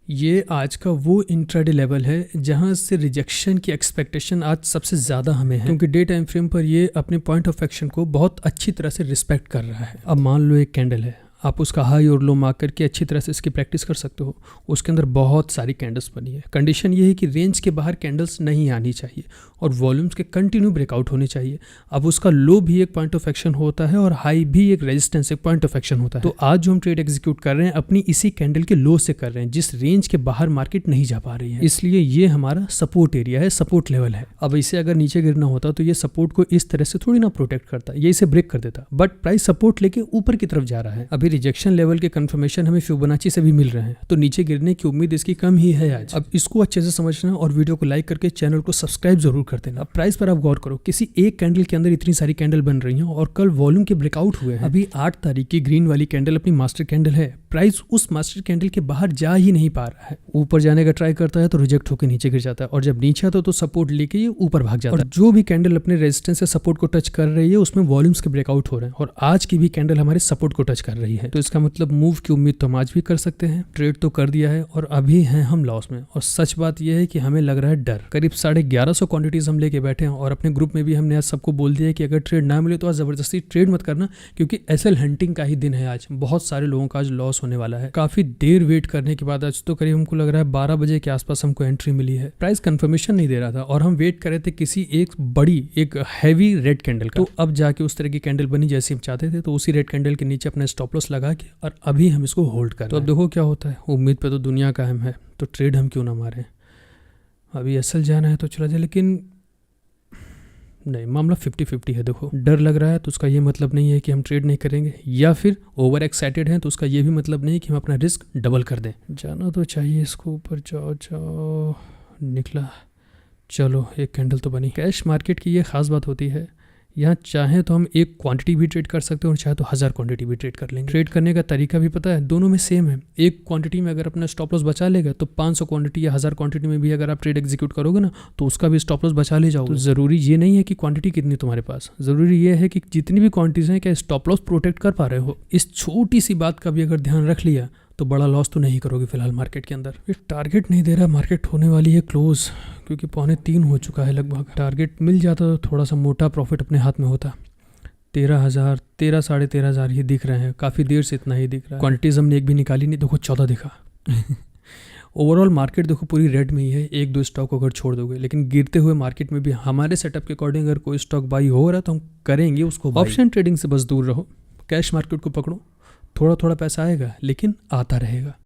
ये आज का वो इंट्राडे लेवल है जहां से रिजेक्शन की एक्सपेक्टेशन आज सबसे ज़्यादा हमें है, क्योंकि डे टाइम फ्रेम पर ये अपने पॉइंट ऑफ एक्शन को बहुत अच्छी तरह से रिस्पेक्ट कर रहा है। अब मान लो एक कैंडल है, आप उसका हाई और लो मार्क करके अच्छी तरह से इसकी प्रैक्टिस कर सकते हो। उसके अंदर बहुत सारी कैंडल्स बनी है। कंडीशन ये है कि रेंज के बाहर कैंडल्स नहीं आनी चाहिए और वॉल्यूम्स के कंटिन्यू ब्रेकआउट होने चाहिए। अब उसका लो भी एक पॉइंट ऑफ एक्शन होता है और हाई भी एक रेजिस्टेंस एक पॉइंट ऑफ एक्शन होता है। तो आज जो हम ट्रेड एग्जीक्यूट कर रहे हैं अपनी इसी कैंडल के लो से कर रहे हैं, जिस रेंज के बाहर मार्केट नहीं जा पा रही है। इसलिए ये हमारा सपोर्ट एरिया है, सपोर्ट लेवल है। अब इसे अगर नीचे गिरना होता तो ये सपोर्ट को इस तरह से थोड़ी ना प्रोटेक्ट करता, ये इसे ब्रेक कर देता, बट प्राइस सपोर्ट लेके ऊपर की तरफ जा रहा है। अभी रिजेक्शन लेवल के कंफर्मेशन हमें फिबोनाची से भी मिल रहे हैं, तो नीचे गिरने की उम्मीद इसकी कम ही है आज। अब इसको अच्छे से समझना और वीडियो को लाइक करके चैनल को सब्सक्राइब जरूर कर देना। अब प्राइस पर आप गौर करो, किसी एक कैंडल के अंदर इतनी सारी कैंडल बन रही हैं और कल वॉल्यूम के ब्रेकआउट हुए हैं। अभी 8 तारीख की ग्रीन वाली कैंडल अपनी मास्टर कैंडल है, प्राइस उस मास्टर कैंडल के बाहर जा ही नहीं पा रहा है। ऊपर जाने का ट्राई करता है तो रिजेक्ट होकर नीचे गिर जाता है, और जब नीचे आता है तो सपोर्ट लेके ये ऊपर भाग जाता है। और जो भी कैंडल अपने रेजिस्टेंस से सपोर्ट को टच कर रही है उसमें वॉल्यूम्स के ब्रेकआउट हो रहे हैं, और आज की भी कैंडल हमारे सपोर्ट को टच कर रही है। तो इसका मतलब मूव की उम्मीद तो हम आज भी कर सकते हैं। ट्रेड तो कर दिया है और अभी हैं हम लॉस में, और सच बात यह है कि हमें लग रहा है डर। करीब 1150 क्वांटिटीज हम लेके बैठे हैं, और अपने ग्रुप में भी हमने आज सबको बोल दिया है कि अगर ट्रेड ना मिले तो आज जबरदस्ती ट्रेड मत करना, क्योंकि एसएल हंटिंग का ही दिन है आज। बहुत सारे लोगों का आज लॉस होने वाला है। काफी देर वेट करने के बाद आज तो करीब हमको लग रहा है 12 बजे के आसपास हमको एंट्री मिली है। प्राइस कंफर्मेशन नहीं दे रहा था और हम वेट कर रहे थे किसी एक बड़ी एक हैवी रेड कैंडल का। तो अब जाके उस तरह की कैंडल बनी जैसी हम चाहते थे, तो उसी रेड कैंडल के नीचे अपना स्टॉप लॉस लगा के और अभी हम इसको होल्ड कर रहे हैं। तो अब देखो क्या होता है। उम्मीद पे तो दुनिया कायम है, तो ट्रेड हम क्यों ना मारें। अभी एसएल जाना है तो चला जाए, लेकिन नहीं, मामला 50-50 है। देखो, डर लग रहा है तो उसका ये मतलब नहीं है कि हम ट्रेड नहीं करेंगे, या फिर ओवर एक्साइटेड हैं तो उसका ये भी मतलब नहीं कि हम अपना रिस्क डबल कर दें। जाना तो चाहिए इसको, ऊपर जाओ जाओ, निकला, चलो एक कैंडल तो बनी। कैश मार्केट की ये खास बात होती है, यहाँ चाहे तो हम एक क्वांटिटी भी ट्रेड कर सकते हैं और चाहे तो 1000 क्वांटिटी भी ट्रेड कर लेंगे। ट्रेड करने का तरीका भी पता है, दोनों में सेम है। एक क्वांटिटी में अगर अपना स्टॉप लॉस बचा लेगा तो 500 क्वांटिटी या 1000 क्वांटिटी में भी अगर आप ट्रेड एग्जीक्यूट करोगे ना तो उसका भी स्टॉप लॉस बचा ले जाओ। तो ज़रूरी ये नहीं है कि क्वांटिटी कितनी तुम्हारे पास, ज़रूरी ये है कि जितनी भी क्वांटिटीज हैं क्या स्टॉप लॉस प्रोटेक्ट कर पा रहे हो। इस छोटी सी बात का भी अगर ध्यान रख लिया तो बड़ा लॉस तो नहीं करोगे फिलहाल मार्केट के अंदर। ये टारगेट नहीं दे रहा, मार्केट होने वाली है क्लोज, क्योंकि 2:45 हो चुका है लगभग। टारगेट मिल जाता तो थोड़ा सा मोटा प्रॉफिट अपने हाथ में होता। 13,000, 13, 13,500 ही दिख रहे हैं, काफ़ी देर से इतना ही दिख रहा है। क्वांटिटीज हमने एक भी निकाली नहीं, देखो 14 दिखा। ओवरऑल मार्केट देखो पूरी रेड में ही है, 1-2 स्टॉक अगर छोड़ दोगे, लेकिन गिरते हुए मार्केट में भी हमारे सेटअप के अकॉर्डिंग अगर कोई स्टॉक बाई हो रहा है तो हम करेंगे उसको। ऑप्शन ट्रेडिंग से बस दूर रहो, कैश मार्केट को पकड़ो, थोड़ा थोड़ा पैसा आएगा लेकिन आता रहेगा।